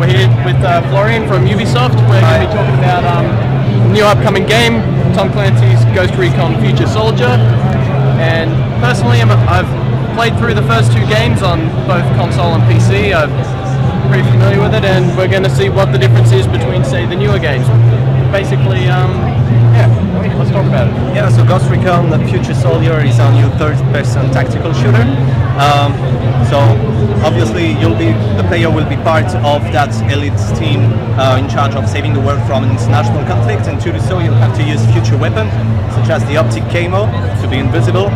We're here with Florian from Ubisoft. We're going to be talking about new upcoming game, Tom Clancy's Ghost Recon Future Soldier. And personally, I've played through the first two games on both console and PC. I'm pretty familiar with it, and we're going to see what the difference is between, say, the newer games. Basically, let's talk about it. Yeah, so Ghost Recon Future Soldier is our new third-person tactical shooter. So obviously the player will be part of that elite team in charge of saving the world from an international conflict, and to do so you'll have to use future weapons such as the optic camo to be invisible,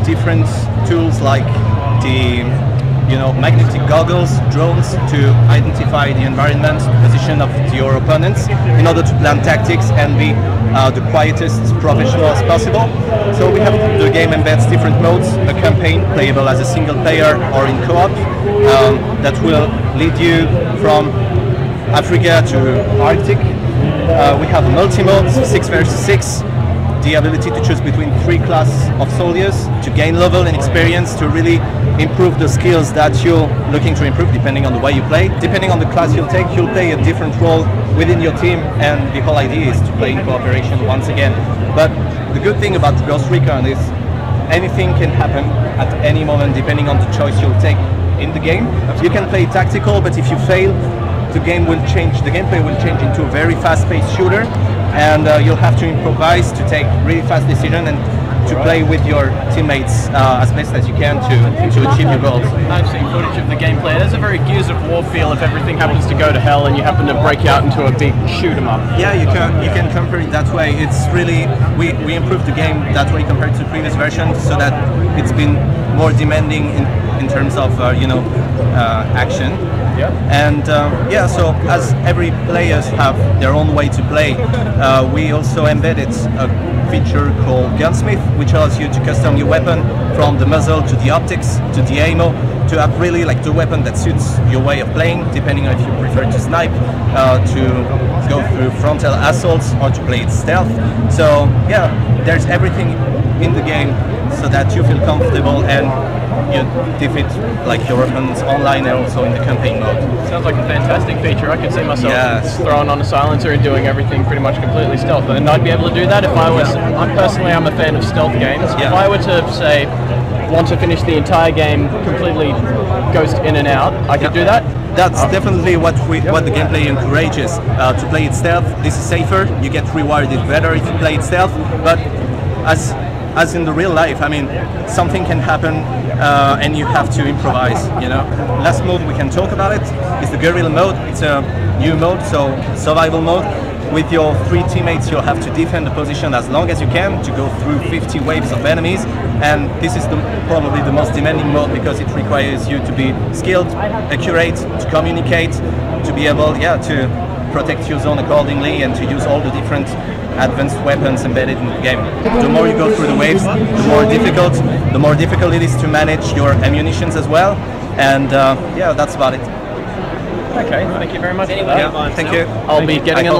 different tools like the magnetic goggles, drones to identify the environment, the position of your opponents in order to plan tactics and be the quietest professional as possible. So we have the game embeds different modes, a campaign playable as a single player or in co-op that will lead you from Africa to Arctic. We have a multi-mode, 6 versus 6. The ability to choose between 3 classes of soldiers to gain level and experience to really improve the skills that you're looking to improve depending on the way you play. Depending on the class you'll take, you'll play a different role within your team, and the whole idea is to play in cooperation once again. But the good thing about Ghost Recon is anything can happen at any moment depending on the choice you'll take in the game. You can play tactical, but if you fail, the gameplay will change into a very fast-paced shooter, and you'll have to improvise to take really fast decisions and to play with your teammates as best as you can to achieve your goals. I've seen footage of the gameplay. There's a very Gears of War feel if everything happens to go to hell and you happen to break out into a big shoot 'em up. Yeah, you can compare it that way. It's really we improved the game that way compared to the previous version, so that it's been more demanding in terms of action. Yeah. And so as every players have their own way to play, we also embedded a feature called Gunsmith, which allows you to custom your weapon from the muzzle to the optics to the ammo, to have really like the weapon that suits your way of playing, depending on if you prefer to snipe, to go through frontal assaults, or to play it stealth. So yeah, there's everything in the game so that you feel comfortable and you defeat like your opponents online and also in the campaign mode. Sounds like a fantastic feature. I could see myself throwing on a silencer and doing everything pretty much completely stealth, and I'd be able to do that if I was. I'm a fan of stealth games. Yeah. If I were to say want to finish the entire game completely ghost in and out, I could do that. That's definitely what the gameplay encourages. To play it stealth, this is safer. You get rewarded better if you play it stealth, but as in the real life, I mean, something can happen and you have to improvise, Last mode we can talk about it is the guerrilla mode. It's a new mode, so survival mode. With your 3 teammates, you'll have to defend the position as long as you can to go through 50 waves of enemies, and this is probably the most demanding mode because it requires you to be skilled, accurate, to communicate, to be able to protect your zone accordingly, and to use all the different advanced weapons embedded in the game. The more you go through the waves, the more difficult it is to manage your ammunitions as well, and that's about it. Okay, thank you very much for that. Yeah, thank you. I'll be getting in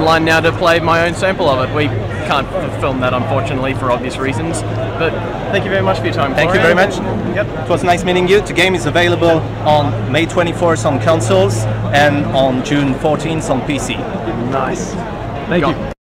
line now to play my own sample of it. We can't film that unfortunately for obvious reasons, but thank you very much for your time. Thank you very much. Yep. It was nice meeting you. The game is available on May 24th on consoles and on June 14th on PC. Nice. Thank you.